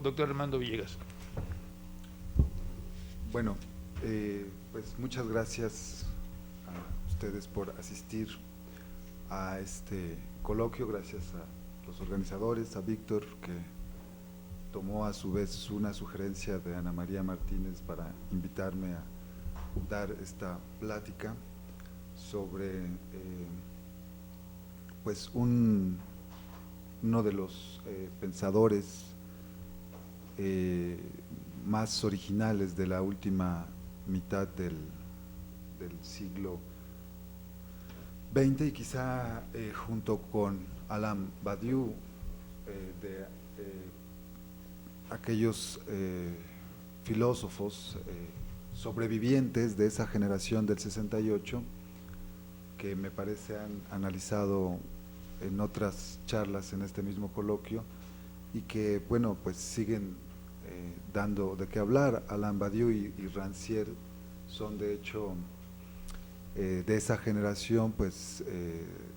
doctor Armando Villegas. Bueno, pues muchas gracias a ustedes por asistir a este coloquio, gracias a los organizadores, a Víctor, que tomó a su vez una sugerencia de Ana María Martínez para invitarme a dar esta plática sobre pues uno de los pensadores más originales de la última mitad del siglo XX, y quizá junto con Alain Badiou, de aquellos filósofos sobrevivientes de esa generación del 68, que me parece han analizado en otras charlas en este mismo coloquio, y que, bueno, pues siguen dando de qué hablar. Alain Badiou y Rancière son, de hecho, de esa generación, pues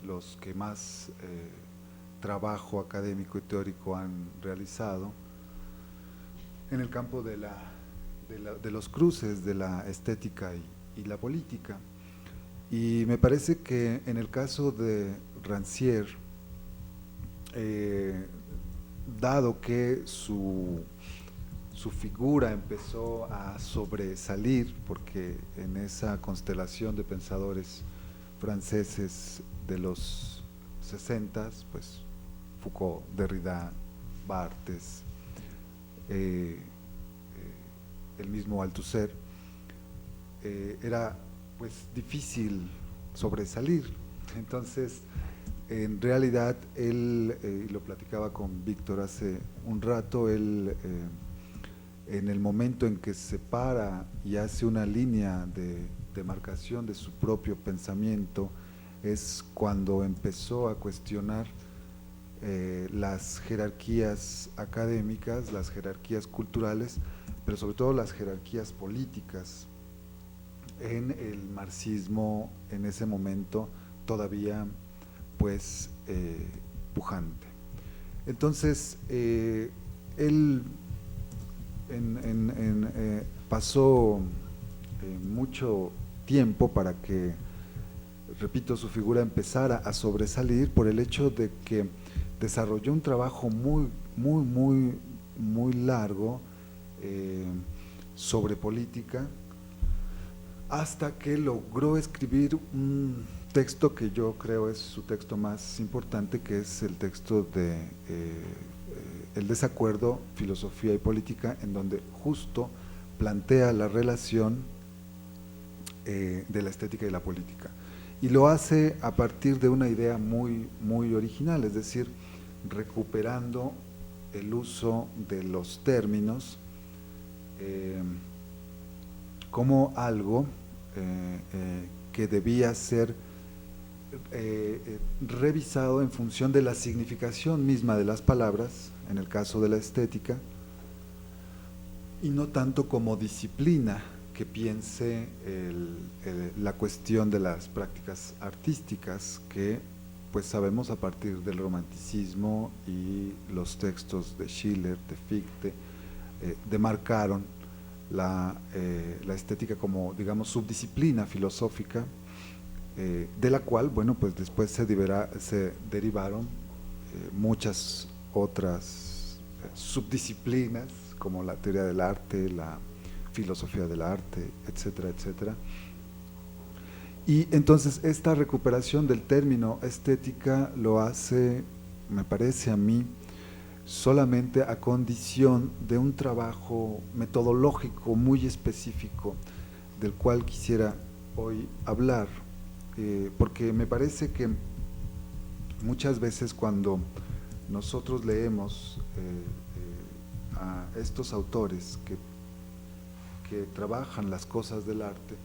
los que más trabajo académico y teórico han realizado en el campo de los cruces de la estética y la política. Y me parece que en el caso de Rancière, dado que su figura empezó a sobresalir, porque en esa constelación de pensadores franceses de los 60, pues Foucault, Derrida, Barthes, el mismo Althusser, era pues difícil sobresalir. Entonces, en realidad, él, lo platicaba con Víctor hace un rato, él en el momento en que se para y hace una línea de demarcación de su propio pensamiento, es cuando empezó a cuestionar las jerarquías académicas, las jerarquías culturales, pero sobre todo las jerarquías políticas en el marxismo en ese momento todavía pues pujante. Entonces él pasó mucho tiempo para que, repito, su figura empezara a sobresalir por el hecho de que desarrolló un trabajo muy largo sobre política, hasta que logró escribir un texto que yo creo es su texto más importante, que es el texto de El desacuerdo, filosofía y política, en donde justo plantea la relación de la estética y la política. Y lo hace a partir de una idea muy original, es decir, recuperando el uso de los términos como algo que debía ser revisado en función de la significación misma de las palabras, en el caso de la estética, y no tanto como disciplina que piense la cuestión de las prácticas artísticas, que pues sabemos a partir del romanticismo y los textos de Schiller, de Fichte, demarcaron la estética como, digamos, subdisciplina filosófica, de la cual, bueno, pues después se derivaron muchas otras subdisciplinas, como la teoría del arte, la filosofía del arte, etcétera, etcétera. Y entonces esta recuperación del término estética lo hace, me parece a mí, solamente a condición de un trabajo metodológico muy específico, del cual quisiera hoy hablar, porque me parece que muchas veces cuando nosotros leemos a estos autores que trabajan las cosas del arte,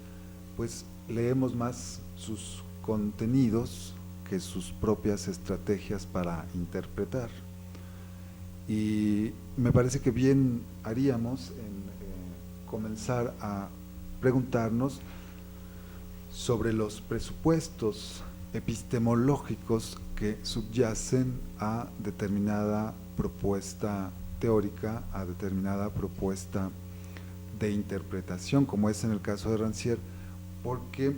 pues leemos más sus contenidos que sus propias estrategias para interpretar. Y me parece que bien haríamos en comenzar a preguntarnos sobre los presupuestos epistemológicos que subyacen a determinada propuesta teórica a determinada propuesta de interpretación, como es en el caso de Rancière, porque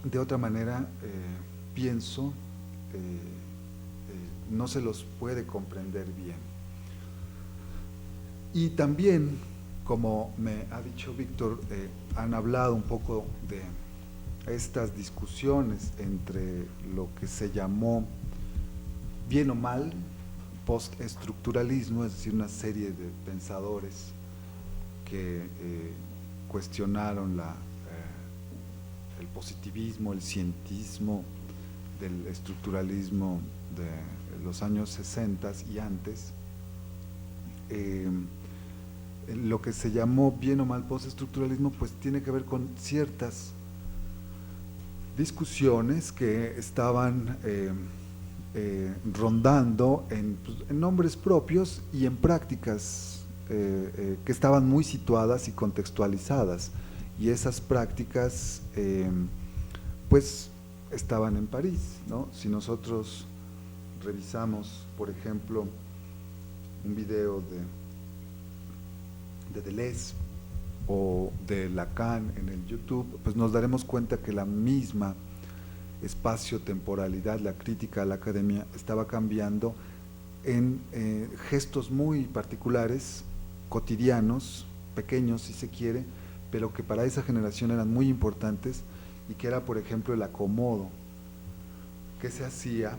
de otra manera pienso no se los puede comprender bien. Y también, como me ha dicho Víctor, han hablado un poco de estas discusiones entre lo que se llamó bien o mal postestructuralismo, es decir, una serie de pensadores que cuestionaron el positivismo, el cientismo del estructuralismo de los años 60 y antes. Lo que se llamó bien o mal postestructuralismo pues tiene que ver con ciertas discusiones que estaban rondando en nombres propios y en prácticas que estaban muy situadas y contextualizadas, y esas prácticas pues estaban en París, ¿no? Si nosotros revisamos, por ejemplo, un video de Deleuze o de Lacan en el YouTube, pues nos daremos cuenta que la misma espacio-temporalidad, la crítica a la academia, estaba cambiando en gestos muy particulares, cotidianos, pequeños si se quiere, pero que para esa generación eran muy importantes, y que era, por ejemplo, el acomodo que se hacía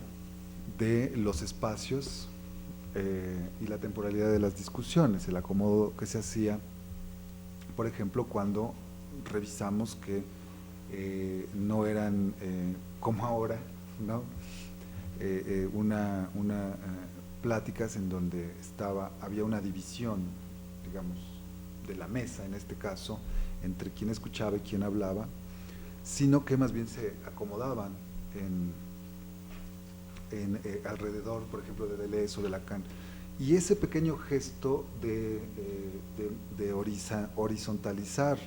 de los espacios y la temporalidad de las discusiones, el acomodo que se hacía, por ejemplo, cuando revisamos que no eran como ahora, ¿no? Pláticas en donde había una división, digamos, de la mesa en este caso, entre quien escuchaba y quien hablaba, sino que más bien se acomodaban alrededor, por ejemplo, de Deleuze o de Lacan. Y ese pequeño gesto de horizontalizar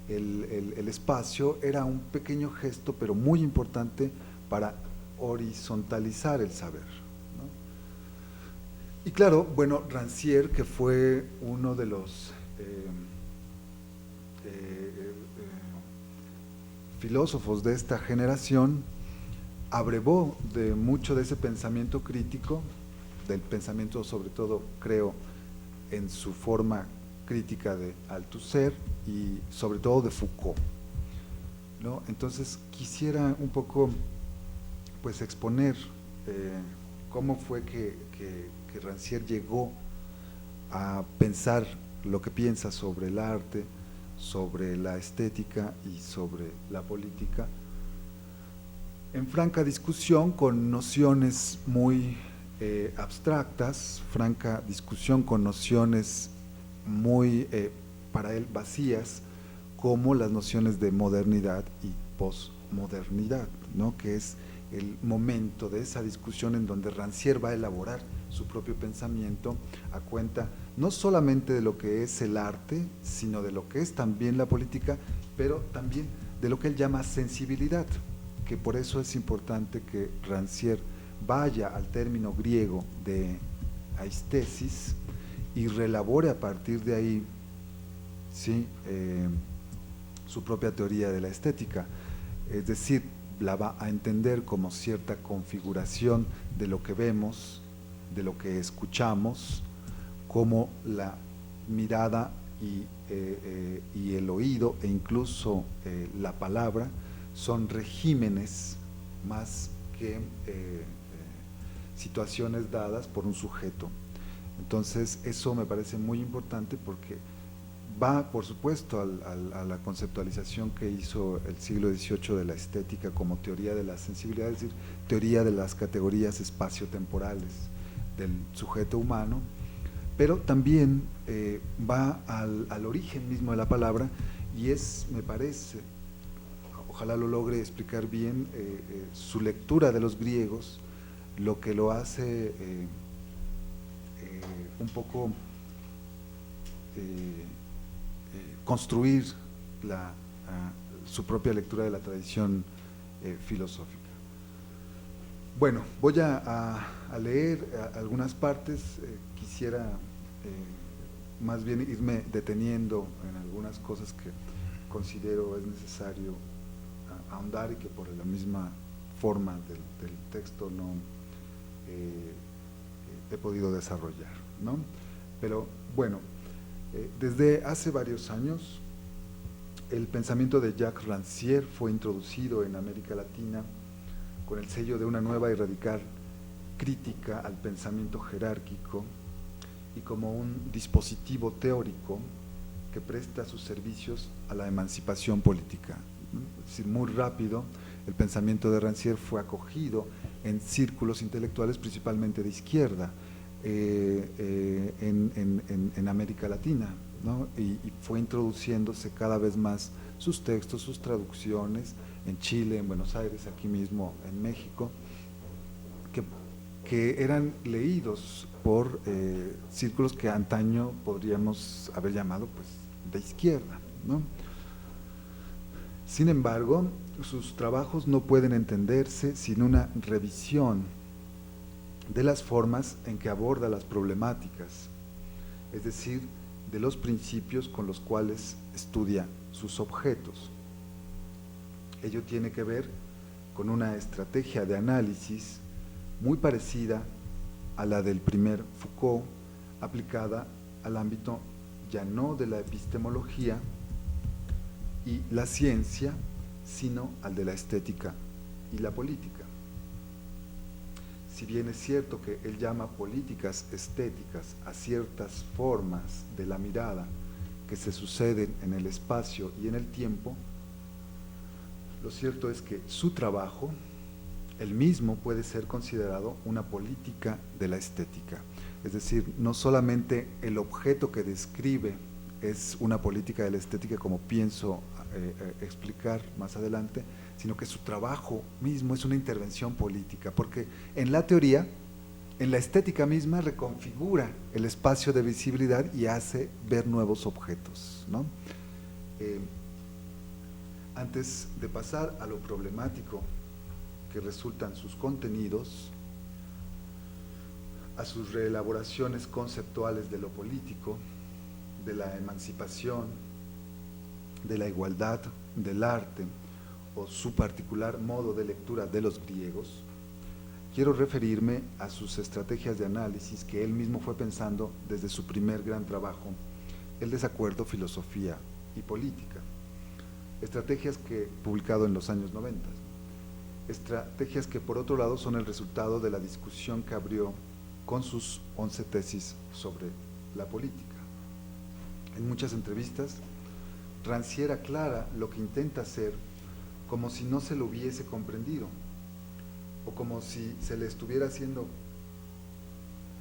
el espacio era un pequeño gesto, pero muy importante para horizontalizar el saber, ¿no? Y claro, bueno, Rancière, que fue uno de los filósofos de esta generación, abrevó de mucho de ese pensamiento crítico, del pensamiento sobre todo, creo, en su forma crítica de Althusser y sobre todo de Foucault, ¿no? Entonces quisiera un poco pues exponer cómo fue que Rancière llegó a pensar lo que piensa sobre el arte, sobre la estética y sobre la política, en franca discusión con nociones muy abstractas, franca discusión con nociones muy, para él, vacías, como las nociones de modernidad y posmodernidad, ¿no? Que es el momento de esa discusión en donde Rancière va a elaborar su propio pensamiento a cuenta no solamente de lo que es el arte, sino de lo que es también la política, pero también de lo que él llama sensibilidad, que por eso es importante que Rancière vaya al término griego de aistesis y relabore a partir de ahí, ¿sí? Su propia teoría de la estética, es decir, la va a entender como cierta configuración de lo que vemos, de lo que escuchamos, como la mirada y el oído e incluso la palabra son regímenes más que situaciones dadas por un sujeto. Entonces eso me parece muy importante porque va, por supuesto, a la conceptualización que hizo el siglo XVIII de la estética como teoría de la sensibilidad, es decir, teoría de las categorías espaciotemporales del sujeto humano, pero también va al origen mismo de la palabra, y es, me parece, ojalá lo logre explicar bien, su lectura de los griegos, lo que lo hace un poco construir su propia lectura de la tradición filosófica. Bueno, voy a leer algunas partes, quisiera más bien irme deteniendo en algunas cosas que considero es necesario ahondar y que por la misma forma del texto no he podido desarrollar, ¿no? Pero bueno, desde hace varios años el pensamiento de Jacques Rancière fue introducido en América Latina con el sello de una nueva y radical crítica al pensamiento jerárquico y como un dispositivo teórico que presta sus servicios a la emancipación política. Es decir, muy rápido el pensamiento de Rancière fue acogido en círculos intelectuales principalmente de izquierda en América Latina, ¿no? Y fue introduciéndose cada vez más sus textos, sus traducciones en Chile, en Buenos Aires, aquí mismo en México, que eran leídos por círculos que antaño podríamos haber llamado pues de izquierda, ¿no? Sin embargo, sus trabajos no pueden entenderse sin una revisión de las formas en que aborda las problemáticas, es decir, de los principios con los cuales estudia sus objetos. Ello tiene que ver con una estrategia de análisis muy parecida a la del primer Foucault, aplicada al ámbito ya no de la epistemología y la ciencia, sino al de la estética y la política. Si bien es cierto que él llama políticas estéticas a ciertas formas de la mirada que se suceden en el espacio y en el tiempo, lo cierto es que su trabajo, el mismo, puede ser considerado una política de la estética. Es decir, no solamente el objeto que describe es una política de la estética, como pienso explicar más adelante, sino que su trabajo mismo es una intervención política, porque en la teoría, en la estética misma, reconfigura el espacio de visibilidad y hace ver nuevos objetos, ¿no? Antes de pasar a lo problemático que resultan sus contenidos, a sus reelaboraciones conceptuales de lo político, de la emancipación, de la igualdad, del arte, o su particular modo de lectura de los griegos, quiero referirme a sus estrategias de análisis que él mismo fue pensando desde su primer gran trabajo, El desacuerdo, filosofía y política. Estrategias que, publicado en los años 90, estrategias que por otro lado son el resultado de la discusión que abrió con sus 11 tesis sobre la política. En muchas entrevistas, Rancière aclara lo que intenta hacer como si no se lo hubiese comprendido, o como si se le estuviera haciendo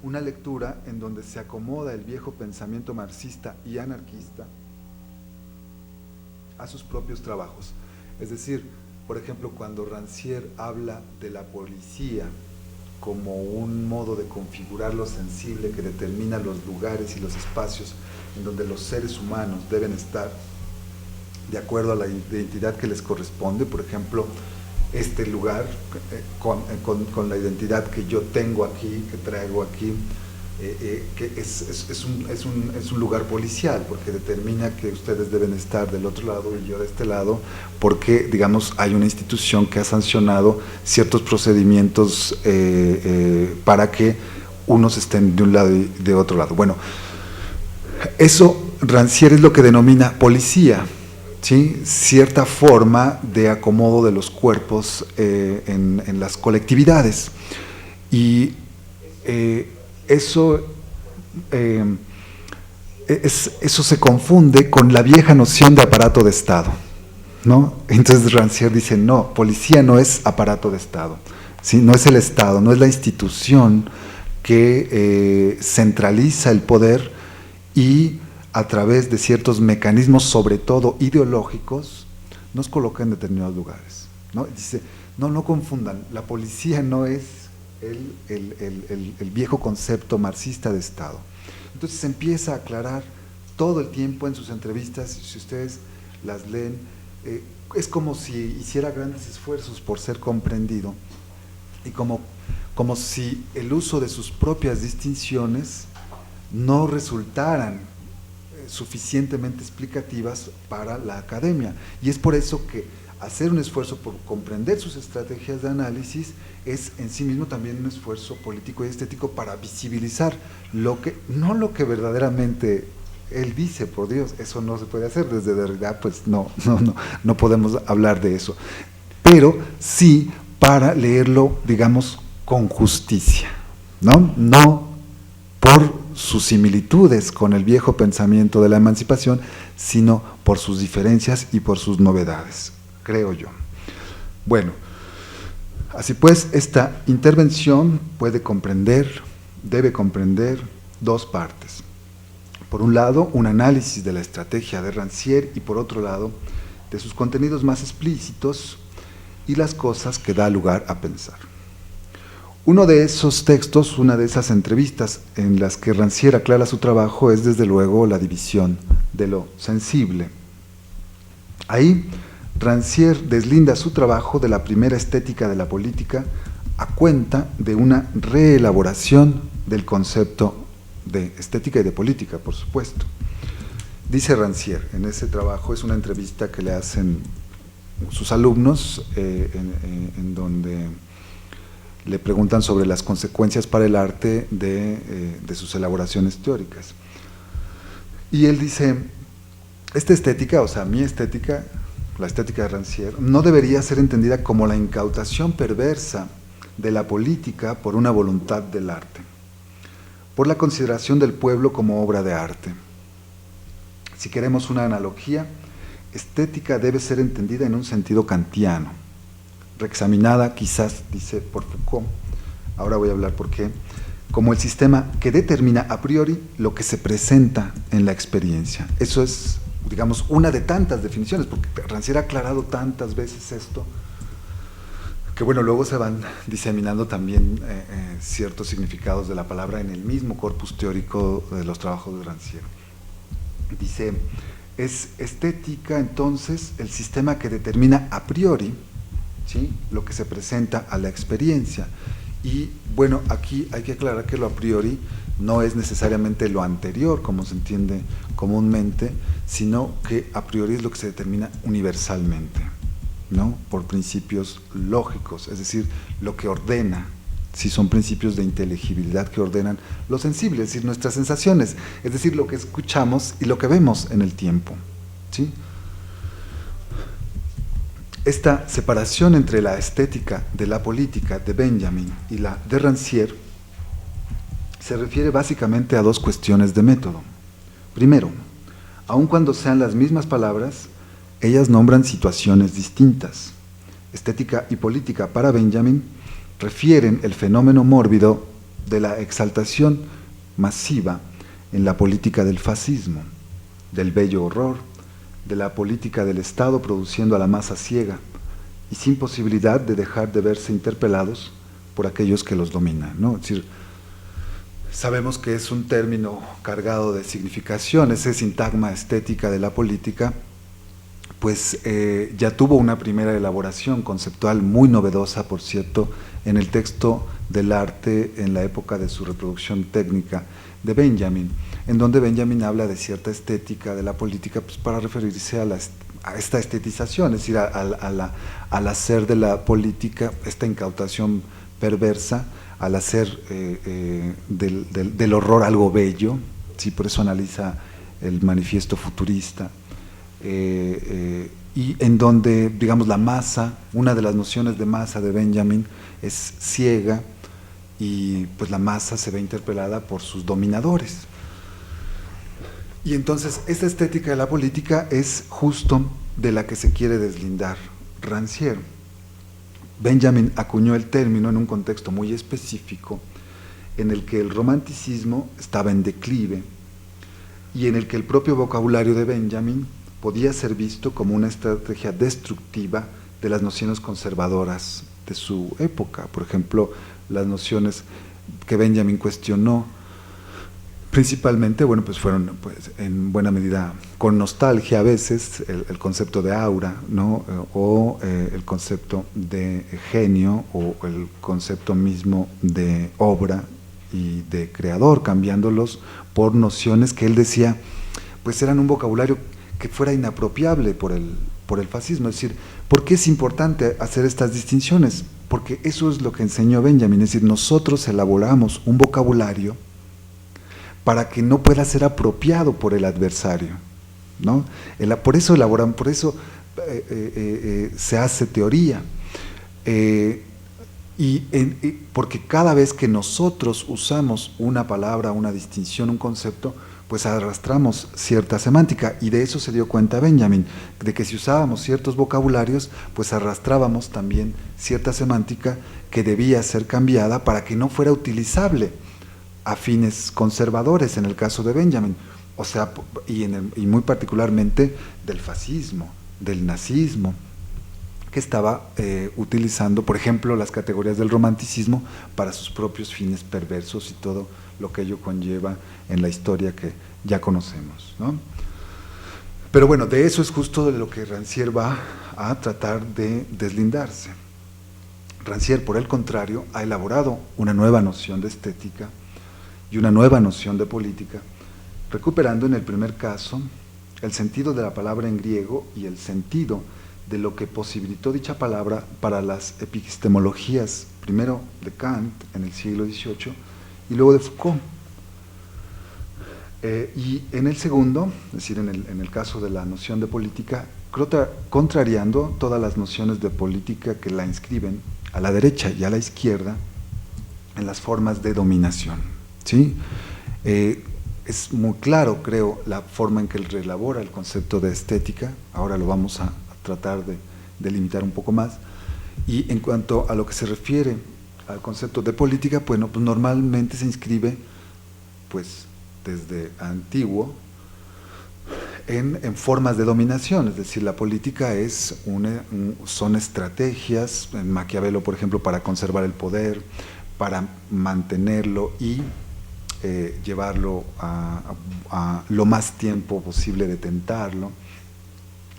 una lectura en donde se acomoda el viejo pensamiento marxista y anarquista a sus propios trabajos. Es decir, por ejemplo, cuando Rancière habla de la policía como un modo de configurar lo sensible que determina los lugares y los espacios en donde los seres humanos deben estar de acuerdo a la identidad que les corresponde, por ejemplo, este lugar con la identidad que yo tengo aquí, que traigo aquí, que es un lugar policial, porque determina que ustedes deben estar del otro lado y yo de este lado, porque, digamos, hay una institución que ha sancionado ciertos procedimientos para que unos estén de un lado y de otro lado. Bueno, eso Rancière es lo que denomina policía, ¿sí? Cierta forma de acomodo de los cuerpos en las colectividades. Y eso se confunde con la vieja noción de aparato de Estado, ¿no? Entonces Rancière dice, no, policía no es aparato de Estado, ¿sí? No es el Estado, no es la institución que centraliza el poder y a través de ciertos mecanismos, sobre todo ideológicos, nos coloca en determinados lugares, ¿no? Dice, no confundan, la policía no es el viejo concepto marxista de Estado. Entonces se empieza a aclarar todo el tiempo en sus entrevistas, si ustedes las leen, es como si hiciera grandes esfuerzos por ser comprendido, y como si el uso de sus propias distinciones no resultaran suficientemente explicativas para la academia. Y es por eso que hacer un esfuerzo por comprender sus estrategias de análisis es en sí mismo también un esfuerzo político y estético para visibilizar no lo que verdaderamente él dice, por Dios, eso no se puede hacer, desde Derrida pues no podemos hablar de eso, pero sí para leerlo, digamos, con justicia, no por sus similitudes con el viejo pensamiento de la emancipación, sino por sus diferencias y por sus novedades, creo yo. Bueno, así pues, esta intervención debe comprender dos partes. Por un lado, un análisis de la estrategia de Rancière y por otro lado, de sus contenidos más explícitos y las cosas que da lugar a pensar. Uno de esos textos, una de esas entrevistas en las que Rancière aclara su trabajo es desde luego la división de lo sensible. Ahí, Rancière deslinda su trabajo de la primera estética de la política a cuenta de una reelaboración del concepto de estética y de política, por supuesto. Dice Rancière, en ese trabajo, es una entrevista que le hacen sus alumnos, en donde le preguntan sobre las consecuencias para el arte de sus elaboraciones teóricas. Y él dice, esta estética, o sea, mi estética, la estética de Rancière, no debería ser entendida como la incautación perversa de la política por una voluntad del arte, por la consideración del pueblo como obra de arte. Si queremos una analogía, estética debe ser entendida en un sentido kantiano, reexaminada quizás, dice, por Foucault, ahora voy a hablar por qué, como el sistema que determina a priori lo que se presenta en la experiencia. Eso es, digamos, una de tantas definiciones, porque Rancière ha aclarado tantas veces esto, que bueno, luego se van diseminando también ciertos significados de la palabra en el mismo corpus teórico de los trabajos de Rancière. Dice, es estética entonces el sistema que determina a priori, ¿sí?, lo que se presenta a la experiencia. Y bueno, aquí hay que aclarar que lo a priori no es necesariamente lo anterior, como se entiende comúnmente, sino que a priori es lo que se determina universalmente, ¿no?, por principios lógicos, es decir, lo que ordena, si son principios de inteligibilidad que ordenan lo sensible, es decir, nuestras sensaciones, es decir, lo que escuchamos y lo que vemos en el tiempo, ¿sí? Esta separación entre la estética de la política de Benjamin y la de Rancière se refiere básicamente a dos cuestiones de método. Primero, aun cuando sean las mismas palabras, ellas nombran situaciones distintas. Estética y política para Benjamin refieren el fenómeno mórbido de la exaltación masiva en la política del fascismo, del bello horror, de la política del Estado produciendo a la masa ciega y sin posibilidad de dejar de verse interpelados por aquellos que los dominan, ¿no? Es decir, sabemos que es un término cargado de significación, ese sintagma estética de la política, pues ya tuvo una primera elaboración conceptual muy novedosa, por cierto, en el texto del arte en la época de su reproducción técnica de Benjamin, en donde Benjamin habla de cierta estética de la política, pues para referirse a esta estetización, es decir, al hacer de la política esta incautación perversa, al hacer del horror algo bello, ¿sí? Por eso analiza el manifiesto futurista, y en donde, digamos, la masa, una de las nociones de masa de Benjamin es ciega, y pues la masa se ve interpelada por sus dominadores. Y entonces esta estética de la política es justo de la que se quiere deslindar Rancière. Benjamin acuñó el término en un contexto muy específico en el que el romanticismo estaba en declive y en el que el propio vocabulario de Benjamin podía ser visto como una estrategia destructiva de las nociones conservadoras de su época. Por ejemplo, las nociones que Benjamin cuestionó Principalmente, bueno, pues fueron pues, en buena medida con nostalgia a veces el concepto de aura, ¿no? O el concepto de genio o el concepto mismo de obra y de creador, cambiándolos por nociones que él decía, pues eran un vocabulario que fuera inapropiable por el fascismo. Es decir, ¿por qué es importante hacer estas distinciones? Porque eso es lo que enseñó Benjamin, es decir, nosotros elaboramos un vocabulario para que no pueda ser apropiado por el adversario, ¿no? Por eso elaboran, por eso se hace teoría. Porque cada vez que nosotros usamos una palabra, una distinción, un concepto, pues arrastramos cierta semántica, y de eso se dio cuenta Benjamin, de que si usábamos ciertos vocabularios, pues arrastrábamos también cierta semántica que debía ser cambiada para que no fuera utilizable a fines conservadores, en el caso de Benjamin, o sea, y muy particularmente del fascismo, del nazismo, que estaba utilizando, por ejemplo, las categorías del romanticismo para sus propios fines perversos y todo lo que ello conlleva en la historia que ya conocemos, ¿no? Pero bueno, de eso es justo de lo que Rancière va a tratar de deslindarse. Rancière, por el contrario, ha elaborado una nueva noción de estética y una nueva noción de política, recuperando en el primer caso el sentido de la palabra en griego y el sentido de lo que posibilitó dicha palabra para las epistemologías, primero de Kant en el siglo XVIII y luego de Foucault. Y en el segundo, es decir, en el caso de la noción de política, contrariando todas las nociones de política que la inscriben a la derecha y a la izquierda en las formas de dominación. ¿Sí? Es muy claro, creo, la forma en que él reelabora el concepto de estética. Ahora lo vamos a tratar de delimitar un poco más. Y en cuanto a lo que se refiere al concepto de política, bueno, pues normalmente se inscribe, pues desde antiguo, en formas de dominación. Es decir, la política son estrategias, en Maquiavelo, por ejemplo, para conservar el poder, para mantenerlo y llevarlo a lo más tiempo posible, detentarlo.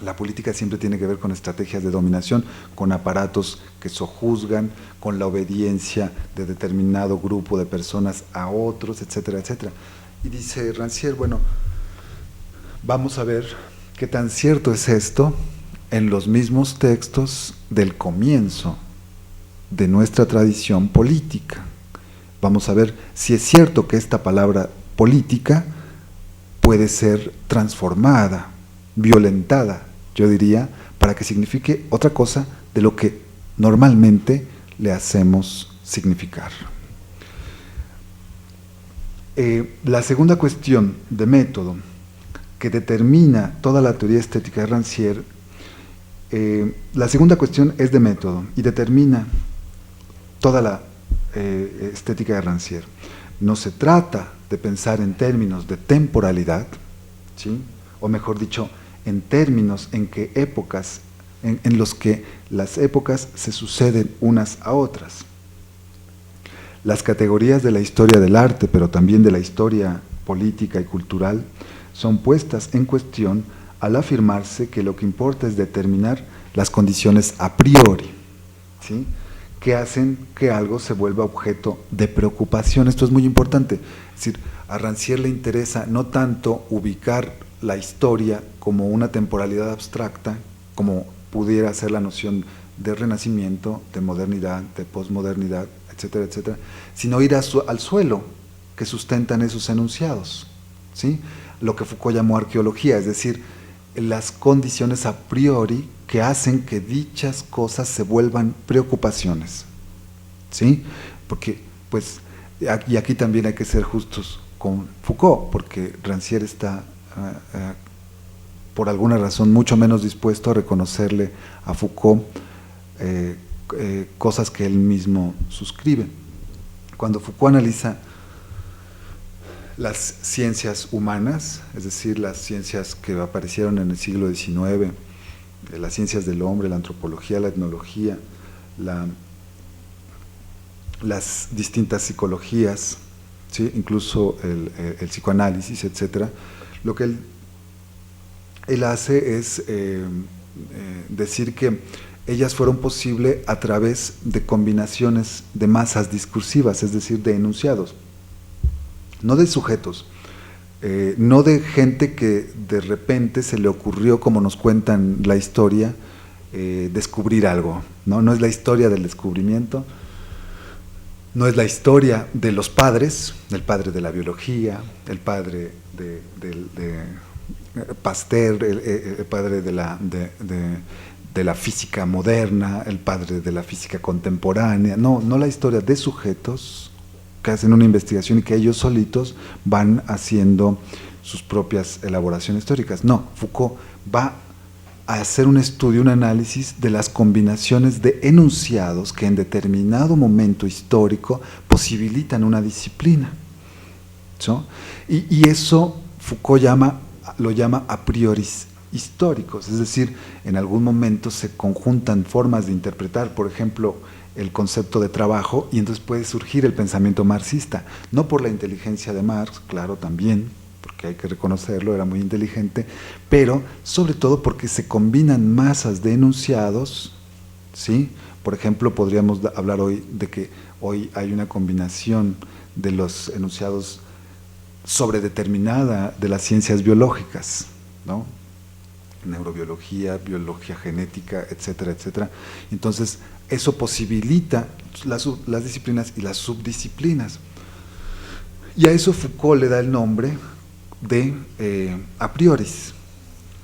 La política siempre tiene que ver con estrategias de dominación, con aparatos que sojuzgan, con la obediencia de determinado grupo de personas a otros, etcétera, etcétera. Y dice Rancière, bueno, vamos a ver qué tan cierto es esto en los mismos textos del comienzo de nuestra tradición política. Vamos a ver si es cierto que esta palabra política puede ser transformada, violentada, yo diría, para que signifique otra cosa de lo que normalmente le hacemos significar. La segunda cuestión de método que determina toda la teoría estética de Rancière, la segunda cuestión es de método y determina toda la estética de Rancière. No se trata de pensar en términos de temporalidad, ¿sí? O mejor dicho, en términos en que en los que las épocas se suceden unas a otras. Las categorías de la historia del arte, pero también de la historia política y cultural, son puestas en cuestión al afirmarse que lo que importa es determinar las condiciones a priori, ¿sí?, que hacen que algo se vuelva objeto de preocupación. Esto es muy importante. Es decir, a Rancière le interesa no tanto ubicar la historia como una temporalidad abstracta, como pudiera ser la noción de renacimiento, de modernidad, de posmodernidad, etcétera, etcétera, sino ir al suelo que sustentan esos enunciados, ¿sí? Lo que Foucault llamó arqueología, es decir, las condiciones a priori que hacen que dichas cosas se vuelvan preocupaciones, ¿sí? Porque, pues, y aquí también hay que ser justos con Foucault, porque Rancière está, por alguna razón, mucho menos dispuesto a reconocerle a Foucault cosas que él mismo suscribe. Cuando Foucault analiza las ciencias humanas, es decir, las ciencias que aparecieron en el siglo XIX, las ciencias del hombre, la antropología, la etnología, las distintas psicologías, ¿sí? Incluso el psicoanálisis, etcétera. Lo que él hace es decir que ellas fueron posibles a través de combinaciones de masas discursivas, es decir, de enunciados, no de sujetos, no de gente que de repente se le ocurrió, como nos cuentan la historia, descubrir algo, ¿no? No es la historia del descubrimiento, no es la historia de los padres, el padre de la biología, el padre de Pasteur, el padre de la física moderna, el padre de la física contemporánea, no la historia de sujetos que hacen una investigación y que ellos solitos van haciendo sus propias elaboraciones históricas. No, Foucault va a hacer un estudio, un análisis de las combinaciones de enunciados que en determinado momento histórico posibilitan una disciplina, ¿sí? Y eso Foucault lo llama a priori históricos, es decir, en algún momento se conjuntan formas de interpretar, por ejemplo, el concepto de trabajo, y entonces puede surgir el pensamiento marxista, no por la inteligencia de Marx, claro, también, porque hay que reconocerlo, era muy inteligente, pero sobre todo porque se combinan masas de enunciados, ¿sí? Por ejemplo, podríamos hablar hoy de que hoy hay una combinación de los enunciados sobredeterminada de las ciencias biológicas, ¿no? Neurobiología, biología genética, etcétera, etcétera. Entonces, eso posibilita las disciplinas y las subdisciplinas. Y a eso Foucault le da el nombre de a prioris,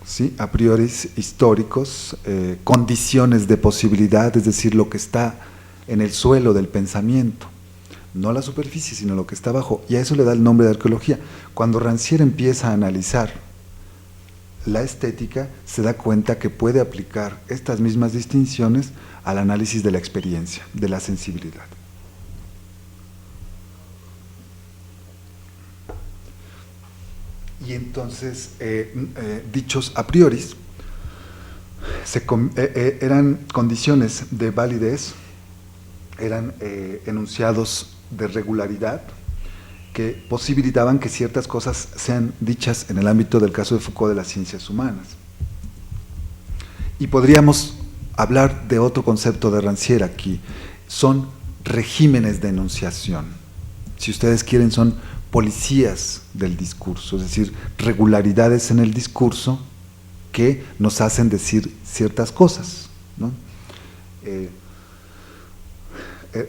¿sí? A prioris históricos, condiciones de posibilidad, es decir, lo que está en el suelo del pensamiento, no la superficie, sino lo que está abajo, y a eso le da el nombre de arqueología. Cuando Rancière empieza a analizar la estética, se da cuenta que puede aplicar estas mismas distinciones al análisis de la experiencia, de la sensibilidad. Y entonces, dichos a prioris eran condiciones de validez, eran enunciados de regularidad que posibilitaban que ciertas cosas sean dichas en el ámbito del caso de Foucault de las ciencias humanas. Y podríamos hablar de otro concepto de Rancière aquí, son regímenes de enunciación. Si ustedes quieren, son policías del discurso, es decir, regularidades en el discurso que nos hacen decir ciertas cosas, ¿no?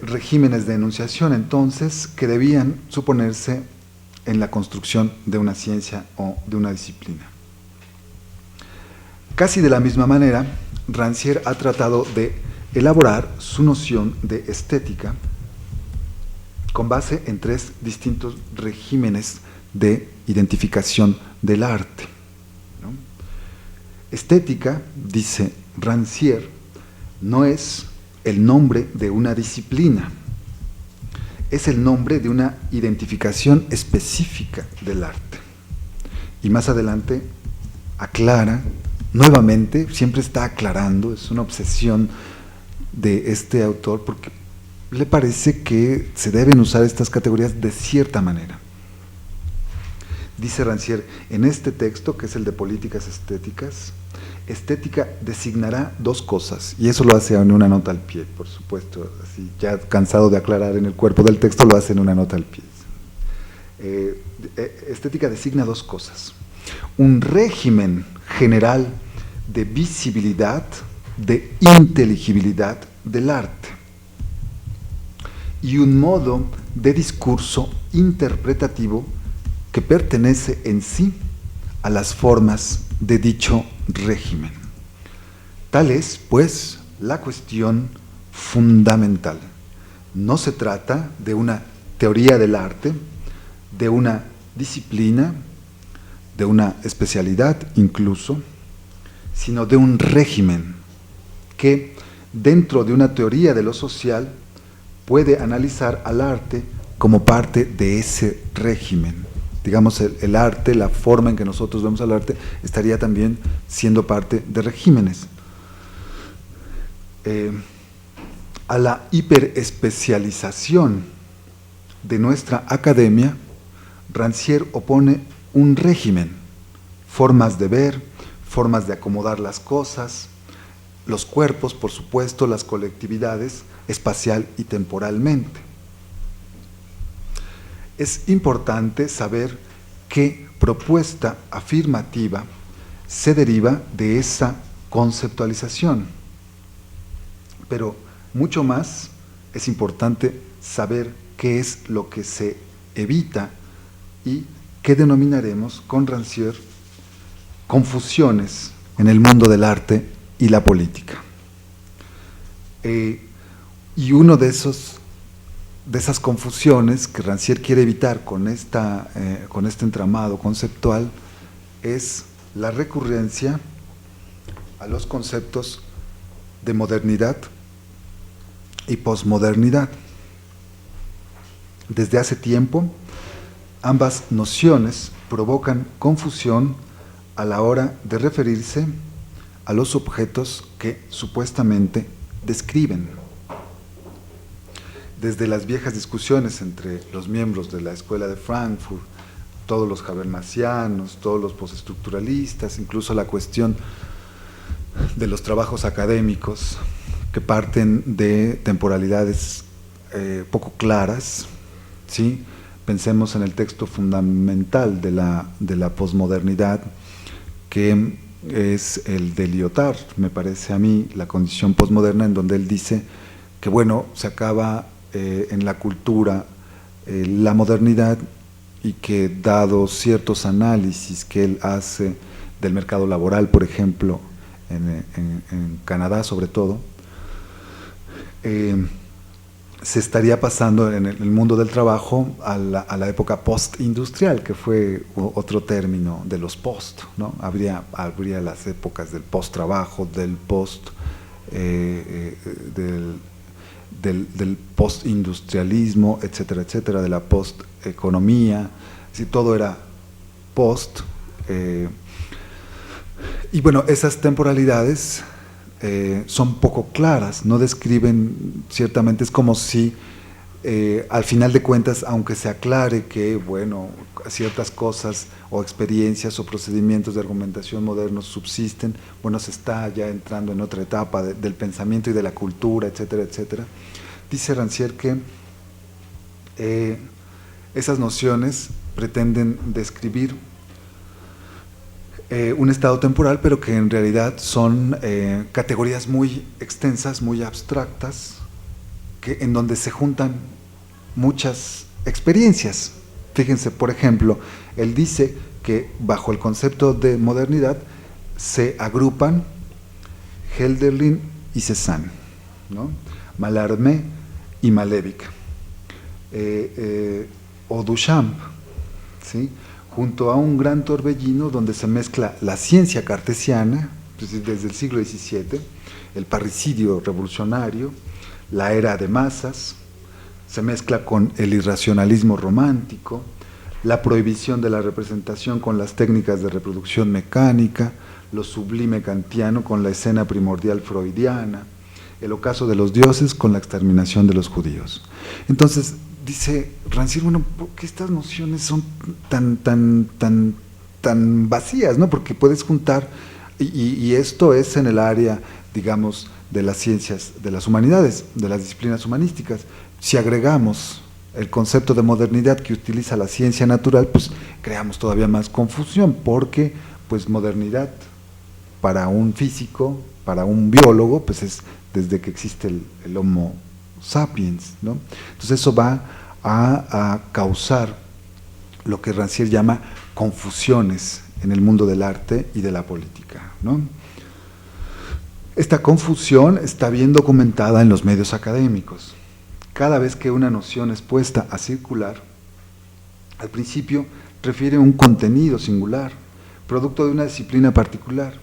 Regímenes de enunciación, entonces, que debían suponerse en la construcción de una ciencia o de una disciplina. Casi de la misma manera, Rancière ha tratado de elaborar su noción de estética con base en tres distintos regímenes de identificación del arte, ¿no? Estética, dice Rancière, no es el nombre de una disciplina, es el nombre de una identificación específica del arte. Y más adelante aclara, nuevamente, siempre está aclarando, es una obsesión de este autor porque le parece que se deben usar estas categorías de cierta manera. Dice Rancière, en este texto, que es el de Políticas Estéticas, estética designará dos cosas, y eso lo hace en una nota al pie, por supuesto, así ya cansado de aclarar en el cuerpo del texto, lo hace en una nota al pie. Estética designa dos cosas: un régimen general de visibilidad, de inteligibilidad del arte, y un modo de discurso interpretativo que pertenece en sí a las formas de dicho régimen. Tal es, pues, la cuestión fundamental. No se trata de una teoría del arte, de una disciplina, de una especialidad incluso, sino de un régimen que, dentro de una teoría de lo social, puede analizar al arte como parte de ese régimen. Digamos, el arte, la forma en que nosotros vemos al arte, estaría también siendo parte de regímenes. A la hiperespecialización de nuestra academia, Rancière opone un régimen, formas de ver, formas de acomodar las cosas, los cuerpos, por supuesto, las colectividades, espacial y temporalmente. Es importante saber qué propuesta afirmativa se deriva de esa conceptualización, pero mucho más es importante saber qué es lo que se evita y qué denominaremos con Rancière confusiones en el mundo del arte y la política. Y uno de esas confusiones que Rancière quiere evitar con este entramado conceptual es la recurrencia a los conceptos de modernidad y posmodernidad. Desde hace tiempo, ambas nociones provocan confusión a la hora de referirse a los objetos que supuestamente describen. Desde las viejas discusiones entre los miembros de la Escuela de Frankfurt, todos los habermasianos, todos los postestructuralistas, incluso la cuestión de los trabajos académicos que parten de temporalidades poco claras, ¿sí? Pensemos en el texto fundamental de la posmodernidad, que es el de Lyotard, me parece a mí, La condición posmoderna, en donde él dice que, bueno, se acaba en la cultura la modernidad y que, dado ciertos análisis que él hace del mercado laboral, por ejemplo, en Canadá sobre todo, se estaría pasando en el mundo del trabajo a la época postindustrial, que fue otro término de los post, ¿no? Habría las épocas del post-trabajo, del del postindustrialismo, etcétera, etcétera, de la posteconomía, si todo era post. Y bueno, esas temporalidades son poco claras, no describen, ciertamente es como si al final de cuentas, aunque se aclare que, bueno, ciertas cosas o experiencias o procedimientos de argumentación modernos subsisten, bueno, se está ya entrando en otra etapa del pensamiento y de la cultura, etcétera, etcétera. Dice Rancière que esas nociones pretenden describir un estado temporal, pero que en realidad son categorías muy extensas, muy abstractas, en donde se juntan muchas experiencias. Fíjense, por ejemplo, él dice que bajo el concepto de modernidad se agrupan Hölderlin y Cézanne, ¿no? Mallarmé y Malevich, o Duchamp, ¿sí? Junto a un gran torbellino donde se mezcla la ciencia cartesiana, desde el siglo XVII, el parricidio revolucionario, la era de masas, se mezcla con el irracionalismo romántico, la prohibición de la representación con las técnicas de reproducción mecánica, lo sublime kantiano con la escena primordial freudiana, el ocaso de los dioses con la exterminación de los judíos. Entonces, dice Rancière, bueno, ¿por qué estas nociones son tan vacías, ¿no? Porque puedes juntar, y esto es en el área, digamos, de las ciencias, de las humanidades, de las disciplinas humanísticas. Si agregamos el concepto de modernidad que utiliza la ciencia natural, pues creamos todavía más confusión, porque pues modernidad para un físico, para un biólogo, pues es desde que existe el Homo sapiens, ¿no? Entonces eso va a causar lo que Rancière llama confusiones en el mundo del arte y de la política, ¿no? Esta confusión está bien documentada en los medios académicos. Cada vez que una noción es puesta a circular, al principio refiere un contenido singular, producto de una disciplina particular.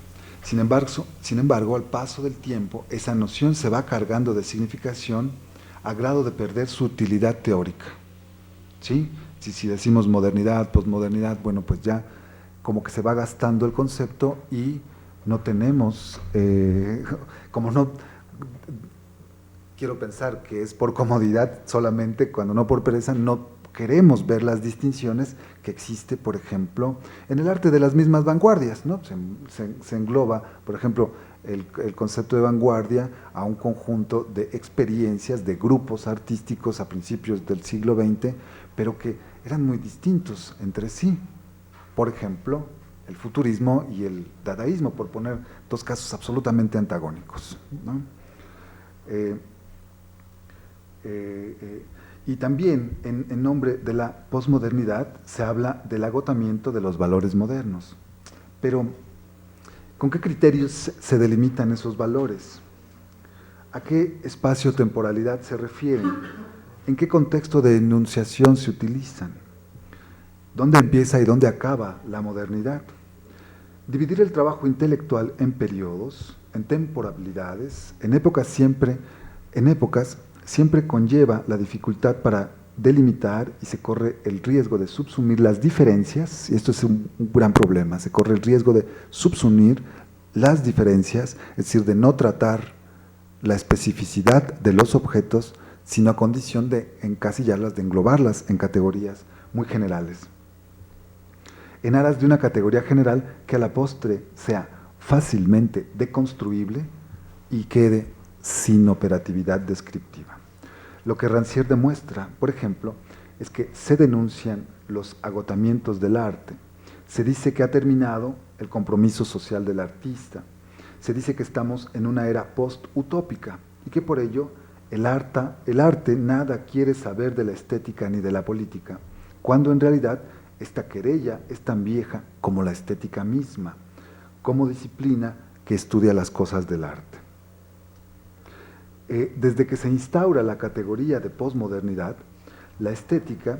Sin embargo, al paso del tiempo, esa noción se va cargando de significación a grado de perder su utilidad teórica, ¿sí? Si decimos modernidad, posmodernidad, bueno, pues ya como que se va gastando el concepto y no tenemos, como no quiero pensar que es por comodidad solamente, cuando no por pereza, no queremos ver las distinciones que existe, por ejemplo, en el arte de las mismas vanguardias, ¿no? Se engloba, por ejemplo, el concepto de vanguardia a un conjunto de experiencias de grupos artísticos a principios del siglo XX, pero que eran muy distintos entre sí. Por ejemplo, el futurismo y el dadaísmo, por poner dos casos absolutamente antagónicos, ¿no? Y también, en nombre de la posmodernidad, se habla del agotamiento de los valores modernos. Pero, ¿con qué criterios se delimitan esos valores? ¿A qué espacio-temporalidad se refieren? ¿En qué contexto de enunciación se utilizan? ¿Dónde empieza y dónde acaba la modernidad? Dividir el trabajo intelectual en periodos, en temporalidades, en épocas siempre conlleva la dificultad para delimitar y se corre el riesgo de subsumir las diferencias, y esto es un gran problema, se corre el riesgo de subsumir las diferencias, es decir, de no tratar la especificidad de los objetos, sino a condición de encasillarlas, de englobarlas en categorías muy generales, en aras de una categoría general que a la postre sea fácilmente deconstruible y quede sin operatividad descriptiva. Lo que Rancière demuestra, por ejemplo, es que se denuncian los agotamientos del arte, se dice que ha terminado el compromiso social del artista, se dice que estamos en una era post-utópica y que por ello el arte nada quiere saber de la estética ni de la política, cuando en realidad esta querella es tan vieja como la estética misma, como disciplina que estudia las cosas del arte. Desde que se instaura la categoría de posmodernidad, la estética,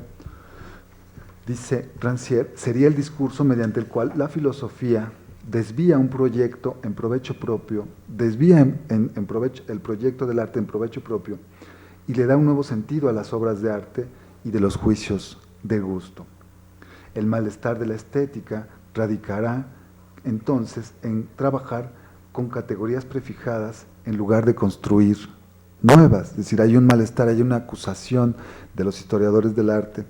dice Rancière, sería el discurso mediante el cual la filosofía desvía un proyecto en provecho propio, desvía el proyecto del arte en provecho propio y le da un nuevo sentido a las obras de arte y de los juicios de gusto. El malestar de la estética radicará entonces en trabajar con categorías prefijadas en lugar de construir nuevas. Es decir, hay un malestar, hay una acusación de los historiadores del arte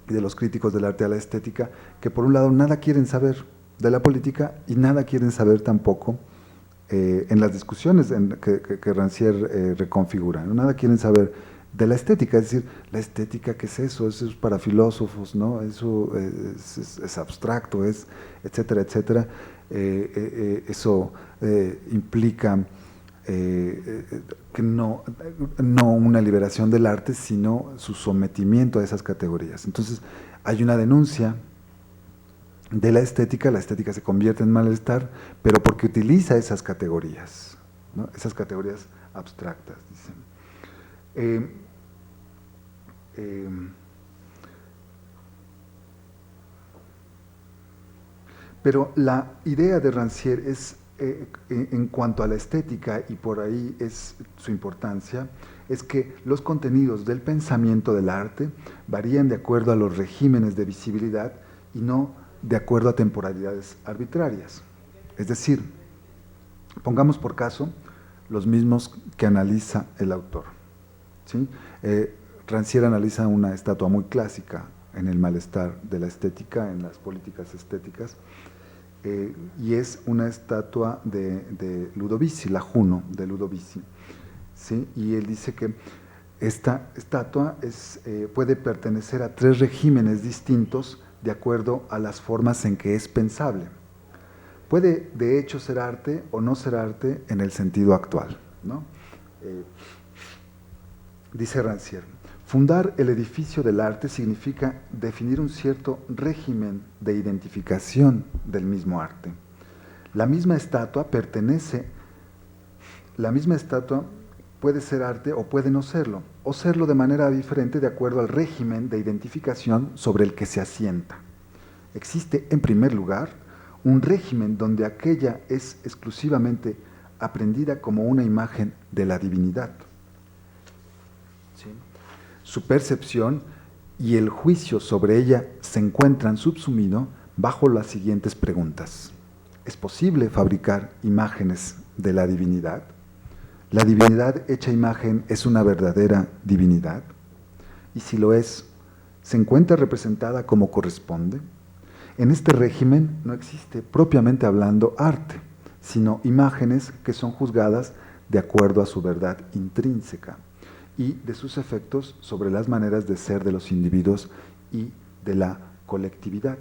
y de los críticos del arte a la estética, que por un lado nada quieren saber de la política y nada quieren saber tampoco en las discusiones que Rancière reconfigura, ¿no? Nada quieren saber de la estética, es decir, la estética, ¿qué es eso? Eso es para filósofos, ¿no? Eso es abstracto, es etcétera, etcétera. Eso implica que no una liberación del arte, sino su sometimiento a esas categorías. Entonces, hay una denuncia de la estética se convierte en malestar, pero porque utiliza esas categorías, ¿no? Esas categorías abstractas, dicen. Pero la idea de Rancière es, en cuanto a la estética, y por ahí es su importancia, es que los contenidos del pensamiento del arte varían de acuerdo a los regímenes de visibilidad y no de acuerdo a temporalidades arbitrarias. Es decir, pongamos por caso los mismos que analiza el autor, ¿sí? Rancière analiza una estatua muy clásica en el malestar de la estética, en las políticas estéticas, y es una estatua de Ludovici, la Juno de Ludovici, ¿sí? Y él dice que esta estatua puede pertenecer a tres regímenes distintos de acuerdo a las formas en que es pensable. Puede de hecho ser arte o no ser arte en el sentido actual, ¿no? Dice Rancière, fundar el edificio del arte significa definir un cierto régimen de identificación del mismo arte. La misma estatua puede ser arte o puede no serlo, o serlo de manera diferente de acuerdo al régimen de identificación sobre el que se asienta. Existe, en primer lugar, un régimen donde aquella es exclusivamente aprendida como una imagen de la divinidad. ¿Sí? Su percepción y el juicio sobre ella se encuentran subsumidos bajo las siguientes preguntas. ¿Es posible fabricar imágenes de la divinidad? ¿La divinidad hecha imagen es una verdadera divinidad? Y si lo es, ¿se encuentra representada como corresponde? En este régimen no existe, propiamente hablando, arte, sino imágenes que son juzgadas de acuerdo a su verdad intrínseca y de sus efectos sobre las maneras de ser de los individuos y de la colectividad.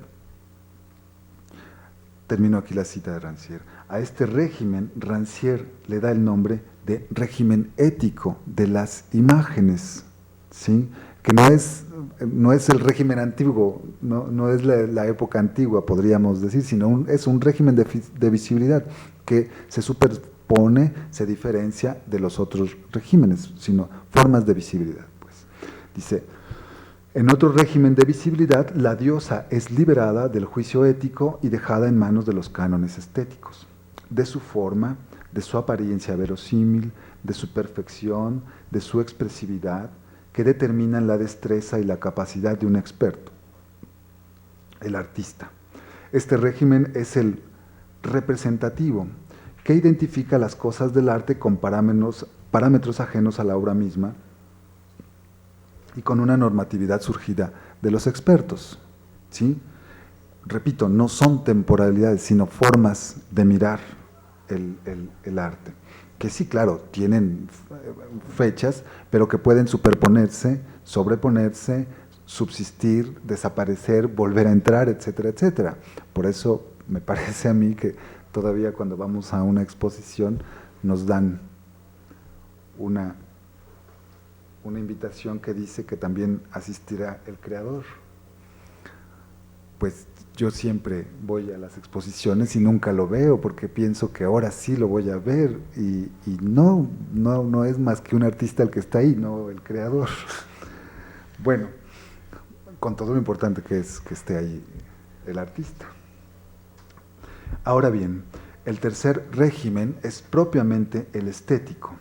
Termino aquí la cita de Rancière. A este régimen, Rancière le da el nombre de régimen ético de las imágenes, ¿sí? Que no es el régimen antiguo, no es la época antigua, podríamos decir, sino es un régimen de visibilidad que se superpone, se diferencia de los otros regímenes, sino formas de visibilidad. Pues. Dice, en otro régimen de visibilidad, la diosa es liberada del juicio ético y dejada en manos de los cánones estéticos, de su forma, de su apariencia verosímil, de su perfección, de su expresividad, que determinan la destreza y la capacidad de un experto, el artista. Este régimen es el representativo, que identifica las cosas del arte con parámetros ajenos a la obra misma y con una normatividad surgida de los expertos. ¿Sí? Repito, no son temporalidades, sino formas de mirar el arte. Que sí, claro, tienen fechas, pero que pueden superponerse, sobreponerse, subsistir, desaparecer, volver a entrar, etcétera, etcétera. Por eso me parece a mí que todavía cuando vamos a una exposición nos dan una invitación que dice que también asistirá el creador. Pues yo siempre voy a las exposiciones y nunca lo veo porque pienso que ahora sí lo voy a ver y no es más que un artista el que está ahí, no el creador. Bueno, con todo lo importante que es que esté ahí el artista. Ahora bien, el tercer régimen es propiamente el estético,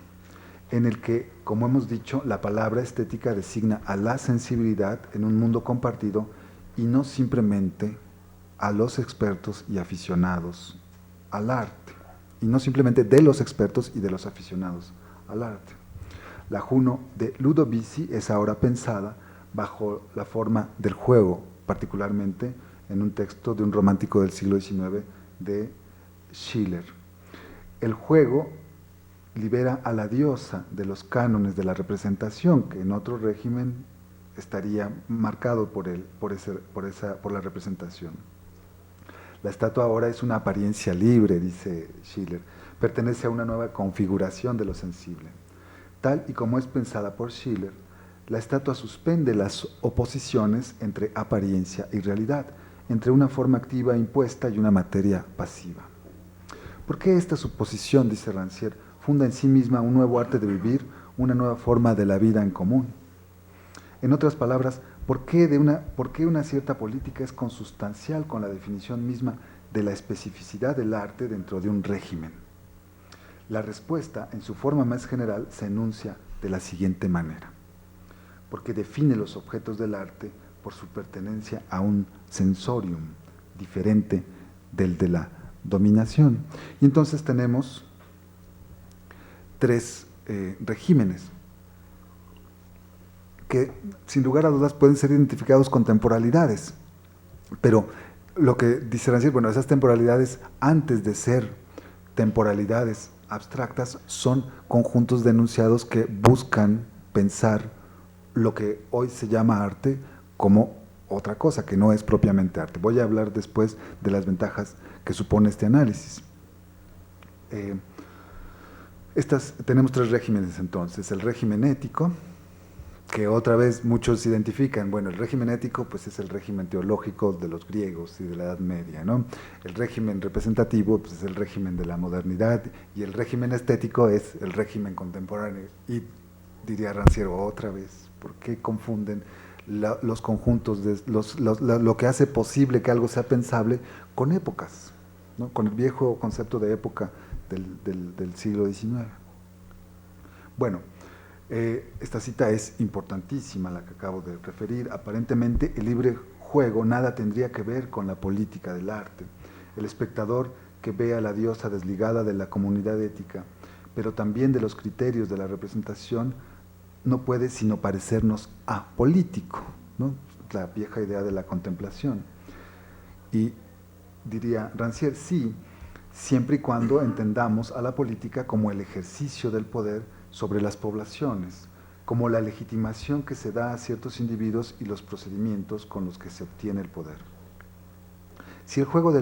en el que, como hemos dicho, la palabra estética designa a la sensibilidad en un mundo compartido y no simplemente a los expertos y aficionados al arte, y no simplemente de los expertos y de los aficionados al arte. La Juno de Ludovisi es ahora pensada bajo la forma del juego, particularmente en un texto de un romántico del siglo XIX de Schiller. El juego libera a la diosa de los cánones de la representación, que en otro régimen estaría marcado por la representación. La estatua ahora es una apariencia libre, dice Schiller, pertenece a una nueva configuración de lo sensible. Tal y como es pensada por Schiller, la estatua suspende las oposiciones entre apariencia y realidad, entre una forma activa impuesta y una materia pasiva. ¿Por qué esta suposición, dice Rancière, funda en sí misma un nuevo arte de vivir, una nueva forma de la vida en común? En otras palabras, ¿por qué una cierta política es consustancial con la definición misma de la especificidad del arte dentro de un régimen? La respuesta, en su forma más general, se enuncia de la siguiente manera. Porque define los objetos del arte por su pertenencia a un sensorium diferente del de la dominación. Y entonces tenemos tres regímenes que sin lugar a dudas pueden ser identificados con temporalidades, pero lo que dice Rancière, bueno, esas temporalidades antes de ser temporalidades abstractas son conjuntos de enunciados que buscan pensar lo que hoy se llama arte como otra cosa, que no es propiamente arte. Voy a hablar después de las ventajas que supone este análisis. Tenemos tres regímenes entonces, el régimen ético, que otra vez muchos identifican, bueno, el régimen ético pues es el régimen teológico de los griegos y de la Edad Media, ¿no? El régimen representativo pues es el régimen de la modernidad y el régimen estético es el régimen contemporáneo. Y diría Rancière otra vez, ¿por qué confunden los conjuntos, lo que hace posible que algo sea pensable con épocas, ¿no? Con el viejo concepto de época del siglo XIX? Bueno, esta cita es importantísima, la que acabo de referir. Aparentemente, el libre juego nada tendría que ver con la política del arte. El espectador que ve a la diosa desligada de la comunidad ética pero también de los criterios de la representación, no puede sino parecernos apolítico, ¿no? La vieja idea de la contemplación. Y diría Rancière, sí, siempre y cuando entendamos a la política como el ejercicio del poder sobre las poblaciones, como la legitimación que se da a ciertos individuos y los procedimientos con los que se obtiene el poder. Si el juego y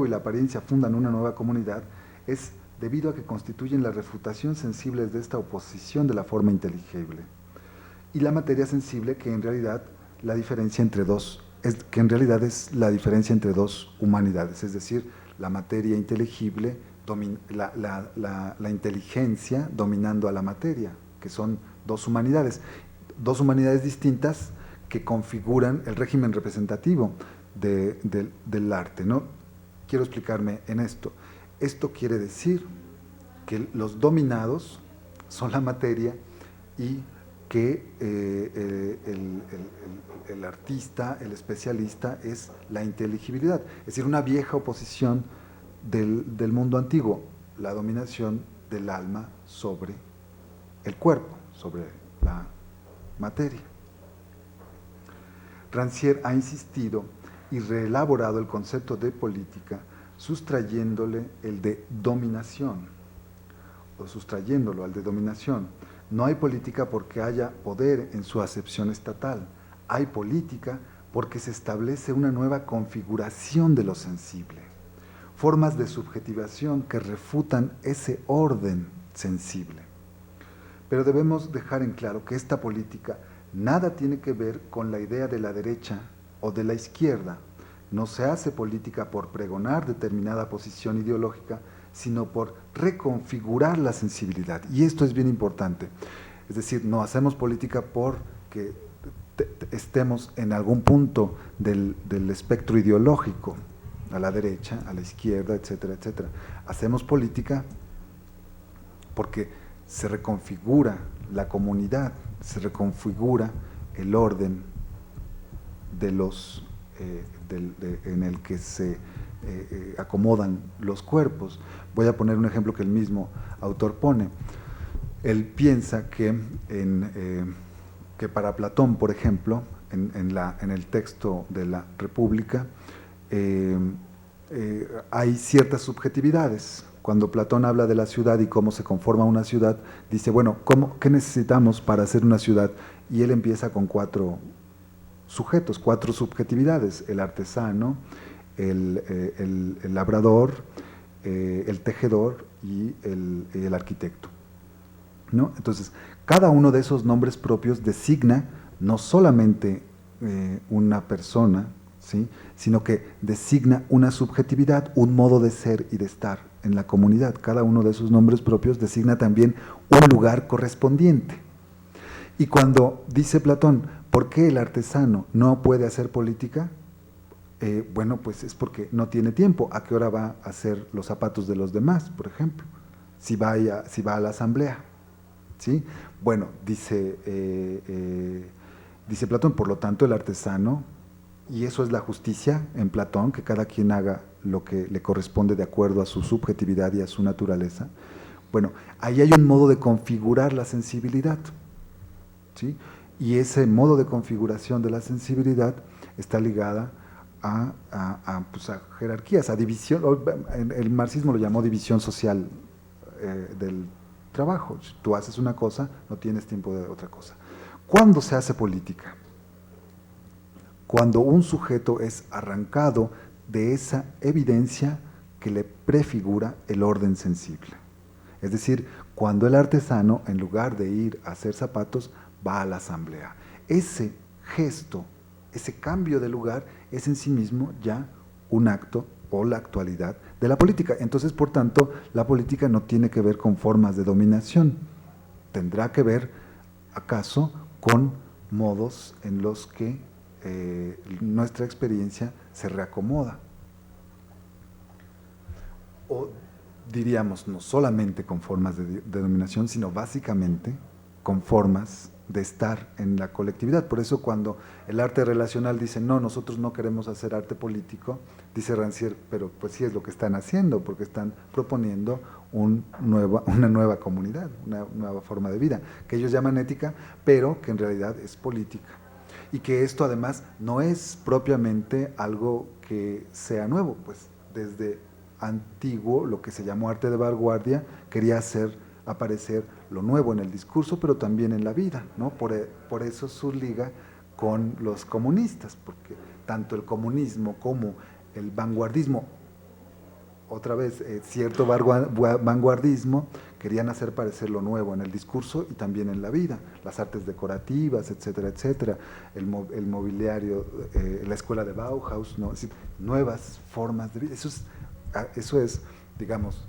la apariencia fundan una nueva comunidad, es debido a que constituyen la refutación sensible de esta oposición de la forma inteligible. Y la materia sensible, que en realidad es la diferencia entre dos humanidades, es decir, la materia inteligible, la inteligencia dominando a la materia, que son dos humanidades distintas que configuran el régimen representativo del arte, ¿no? Quiero explicarme en esto. Esto quiere decir que los dominados son la materia y que el artista, el especialista, es la inteligibilidad. Es decir, una vieja oposición del mundo antiguo, la dominación del alma sobre el cuerpo, sobre la materia. Rancière ha insistido y reelaborado el concepto de política, sustrayéndole el de dominación, o sustrayéndolo al de dominación. No hay política porque haya poder en su acepción estatal. Hay política porque se establece una nueva configuración de lo sensible, formas de subjetivación que refutan ese orden sensible. Pero debemos dejar en claro que esta política nada tiene que ver con la idea de la derecha o de la izquierda. No se hace política por pregonar determinada posición ideológica, sino por reconfigurar la sensibilidad. Y esto es bien importante. Es decir, no hacemos política porque estemos en algún punto del espectro ideológico, a la derecha, a la izquierda, etcétera, etcétera. Hacemos política porque se reconfigura la comunidad, se reconfigura el orden en el que se acomodan los cuerpos. Voy a poner un ejemplo que el mismo autor pone. Él piensa que para Platón, por ejemplo, en el texto de la República, hay ciertas subjetividades. Cuando Platón habla de la ciudad y cómo se conforma una ciudad, dice, bueno, ¿qué necesitamos para hacer una ciudad? Y él empieza con 4 sujetos, 4 subjetividades: el artesano, el labrador, el tejedor y el arquitecto, ¿no? Entonces, cada uno de esos nombres propios designa no solamente una persona, ¿sí?, sino que designa una subjetividad, un modo de ser y de estar en la comunidad. Cada uno de esos nombres propios designa también un lugar correspondiente. Y cuando dice Platón, ¿por qué el artesano no puede hacer política? Bueno, pues es porque no tiene tiempo. ¿A qué hora va a hacer los zapatos de los demás, por ejemplo? Si va a la asamblea, ¿sí? Bueno, dice Platón, por lo tanto el artesano, y eso es la justicia en Platón, que cada quien haga lo que le corresponde de acuerdo a su subjetividad y a su naturaleza. Bueno, ahí hay un modo de configurar la sensibilidad, ¿sí? Y ese modo de configuración de la sensibilidad está ligada a jerarquías, a división. El marxismo lo llamó división social del trabajo. Si tú haces una cosa, no tienes tiempo de otra cosa. ¿Cuándo se hace política? Cuando un sujeto es arrancado de esa evidencia que le prefigura el orden sensible. Es decir, cuando el artesano, en lugar de ir a hacer zapatos, va a la asamblea. Ese gesto, ese cambio de lugar, es en sí mismo ya un acto o la actualidad de la política. Entonces, por tanto, la política no tiene que ver con formas de dominación. Tendrá que ver, acaso, con modos en los que nuestra experiencia se reacomoda. O diríamos, no solamente con formas de dominación, sino básicamente con formas de estar en la colectividad. Por eso cuando el arte relacional dice, no, nosotros no queremos hacer arte político, dice Rancière, pero pues sí es lo que están haciendo, porque están proponiendo una nueva comunidad, una nueva forma de vida, que ellos llaman ética, pero que en realidad es política. Y que esto además no es propiamente algo que sea nuevo, pues desde antiguo, lo que se llamó arte de vanguardia, quería hacer aparecer lo nuevo en el discurso, pero también en la vida, ¿no? Por eso su liga con los comunistas, porque tanto el comunismo como el vanguardismo, otra vez cierto vanguardismo, querían hacer parecer lo nuevo en el discurso y también en la vida, las artes decorativas, etcétera, etcétera, el mobiliario, la escuela de Bauhaus, ¿no? Es decir, nuevas formas de vida. Eso es, digamos,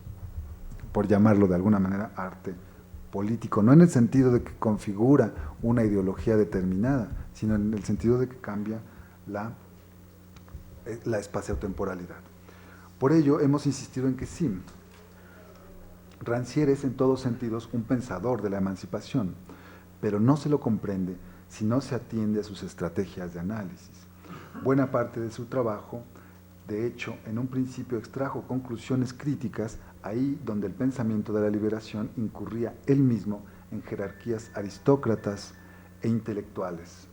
por llamarlo de alguna manera, arte político, no en el sentido de que configura una ideología determinada, sino en el sentido de que cambia la espaciotemporalidad. Por ello hemos insistido en que sí, Rancière es en todos sentidos un pensador de la emancipación, pero no se lo comprende si no se atiende a sus estrategias de análisis. Buena parte de su trabajo, de hecho, en un principio extrajo conclusiones críticas ahí donde el pensamiento de la liberación incurría él mismo en jerarquías aristócratas e intelectuales.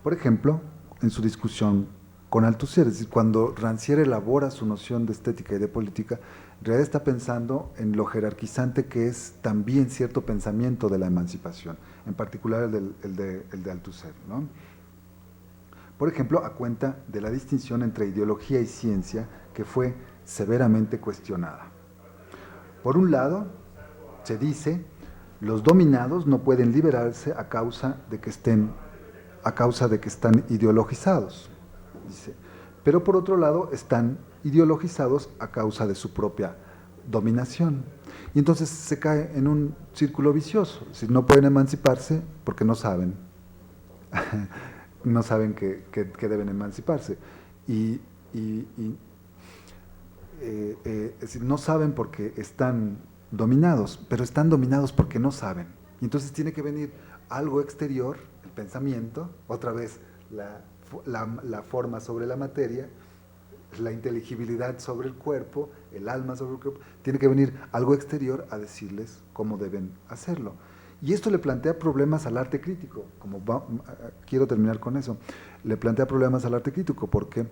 Por ejemplo, en su discusión con Althusser, es decir, cuando Rancière elabora su noción de estética y de política, en realidad está pensando en lo jerarquizante que es también cierto pensamiento de la emancipación, en particular el de Althusser, ¿no? Por ejemplo, a cuenta de la distinción entre ideología y ciencia que fue severamente cuestionada. Por un lado, se dice, los dominados no pueden liberarse a causa de que están ideologizados, dice. Pero por otro lado, están ideologizados a causa de su propia dominación. Y entonces se cae en un círculo vicioso, es decir, no pueden emanciparse porque no saben. No saben que deben emanciparse. Es decir, no saben porque están dominados, pero están dominados porque no saben. Y entonces tiene que venir algo exterior, el pensamiento, otra vez la forma sobre la materia, la inteligibilidad sobre el cuerpo, el alma sobre el cuerpo, tiene que venir algo exterior a decirles cómo deben hacerlo. Y esto le plantea problemas al arte crítico, quiero terminar con eso, le plantea problemas al arte crítico porque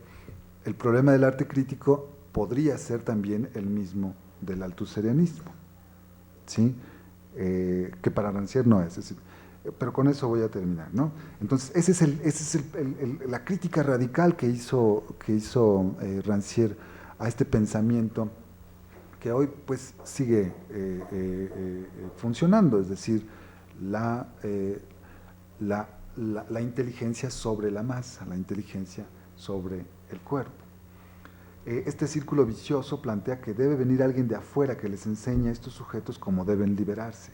el problema del arte crítico podría ser también el mismo del althuserianismo, ¿sí? Que para Rancière no es decir, pero con eso voy a terminar, ¿no? Entonces, esa es la crítica radical que hizo Rancière a este pensamiento que hoy pues sigue funcionando, es decir, la inteligencia sobre la masa, la inteligencia sobre el cuerpo. Este círculo vicioso plantea que debe venir alguien de afuera que les enseñe a estos sujetos cómo deben liberarse,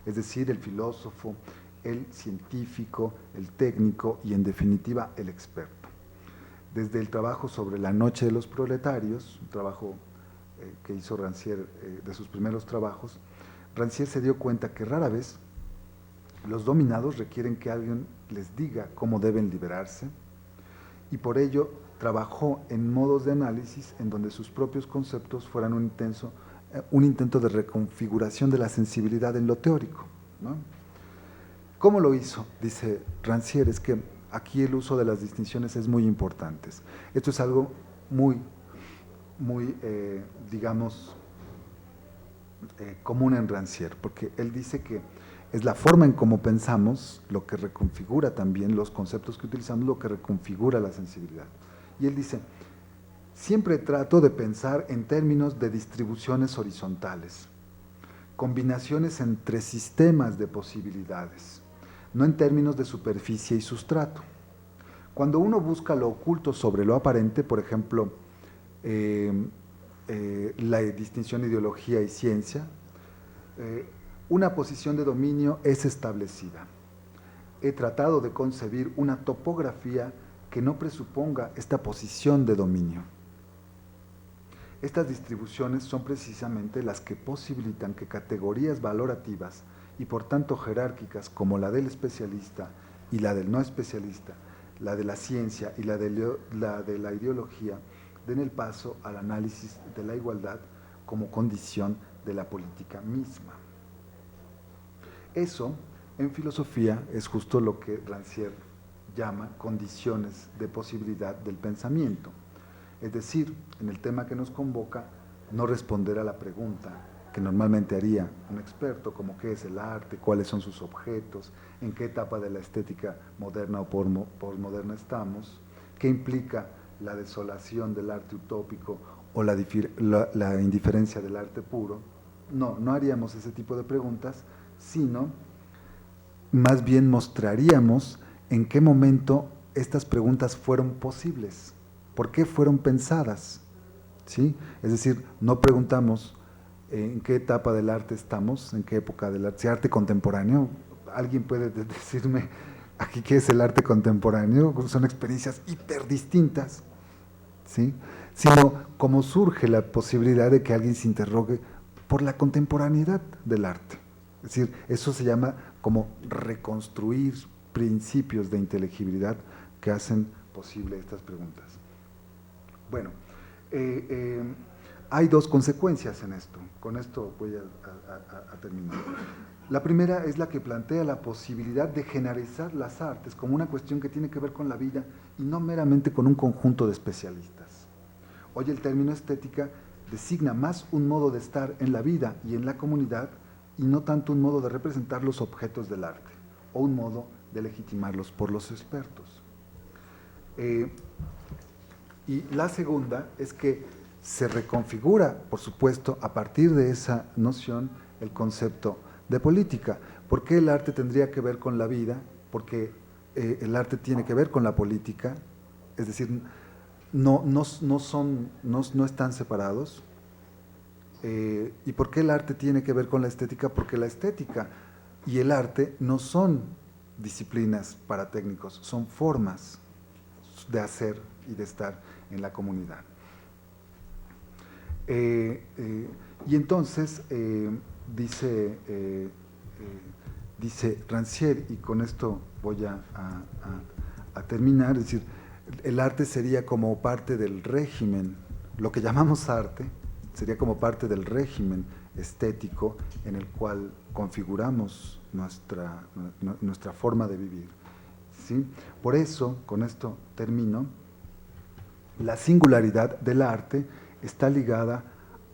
es decir, el filósofo, el científico, el técnico y en definitiva el experto. Desde el trabajo sobre la noche de los proletarios, un trabajo que hizo Rancière, de sus primeros trabajos, Rancière se dio cuenta que rara vez los dominados requieren que alguien les diga cómo deben liberarse y por ello trabajó en modos de análisis en donde sus propios conceptos fueran un intento de reconfiguración de la sensibilidad en lo teórico, ¿no? ¿Cómo lo hizo? Dice Rancière, es que aquí el uso de las distinciones es muy importante. Esto es algo muy digamos, común en Rancière, porque él dice que es la forma en cómo pensamos lo que reconfigura también los conceptos que utilizamos, lo que reconfigura la sensibilidad. Y él dice, siempre trato de pensar en términos de distribuciones horizontales, combinaciones entre sistemas de posibilidades, no en términos de superficie y sustrato. Cuando uno busca lo oculto sobre lo aparente, por ejemplo, la distinción de ideología y ciencia, una posición de dominio es establecida. He tratado de concebir una topografía que no presuponga esta posición de dominio. Estas distribuciones son precisamente las que posibilitan que categorías valorativas y por tanto jerárquicas como la del especialista y la del no especialista, la de la ciencia y la de la ideología, den el paso al análisis de la igualdad como condición de la política misma. Eso, en filosofía, es justo lo que Rancière llama condiciones de posibilidad del pensamiento. Es decir, en el tema que nos convoca, no responder a la pregunta que normalmente haría un experto, como qué es el arte, cuáles son sus objetos, en qué etapa de la estética moderna o posmoderna estamos, qué implica la desolación del arte utópico o la indiferencia del arte puro. No haríamos ese tipo de preguntas, sino más bien mostraríamos en qué momento estas preguntas fueron posibles, por qué fueron pensadas, ¿sí? Es decir, no preguntamos en qué etapa del arte estamos, en qué época del arte, si arte contemporáneo. ¿Alguien puede decirme aquí qué es el arte contemporáneo? Son experiencias hiperdistintas, ¿sí? Sino cómo surge la posibilidad de que alguien se interrogue por la contemporaneidad del arte. Es decir, eso se llama como reconstruir principios de inteligibilidad que hacen posible estas preguntas. Bueno, hay dos consecuencias en esto. Con esto voy a terminar. La primera es la que plantea la posibilidad de generalizar las artes como una cuestión que tiene que ver con la vida y no meramente con un conjunto de especialistas. Hoy el término estética designa más un modo de estar en la vida y en la comunidad y no tanto un modo de representar los objetos del arte o un modo de legitimarlos por los expertos. Y la segunda es que se reconfigura, por supuesto, a partir de esa noción, el concepto de política. ¿Por qué el arte tendría que ver con la vida? Porque el arte tiene que ver con la política, es decir, no están separados. ¿Y por qué el arte tiene que ver con la estética? Porque la estética y el arte no son disciplinas para técnicos, son formas de hacer y de estar en la comunidad. Y entonces dice Rancière, y con esto voy a terminar, es decir, el arte sería como parte del régimen, lo que llamamos arte sería como parte del régimen estético en el cual configuramos nuestra forma de vivir, ¿sí? Por eso, con esto termino, la singularidad del arte está ligada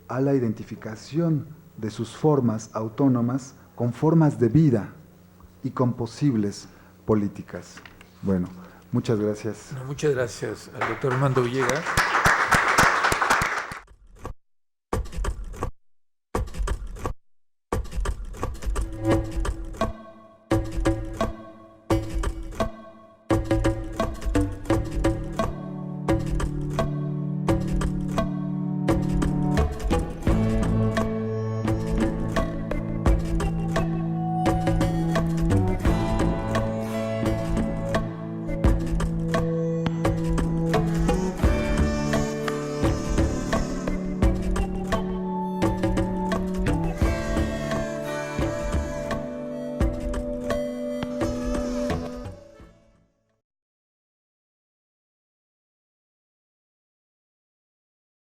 a la identificación de sus formas autónomas con formas de vida y con posibles políticas. Bueno, muchas gracias. Muchas gracias al doctor Armando Villegas.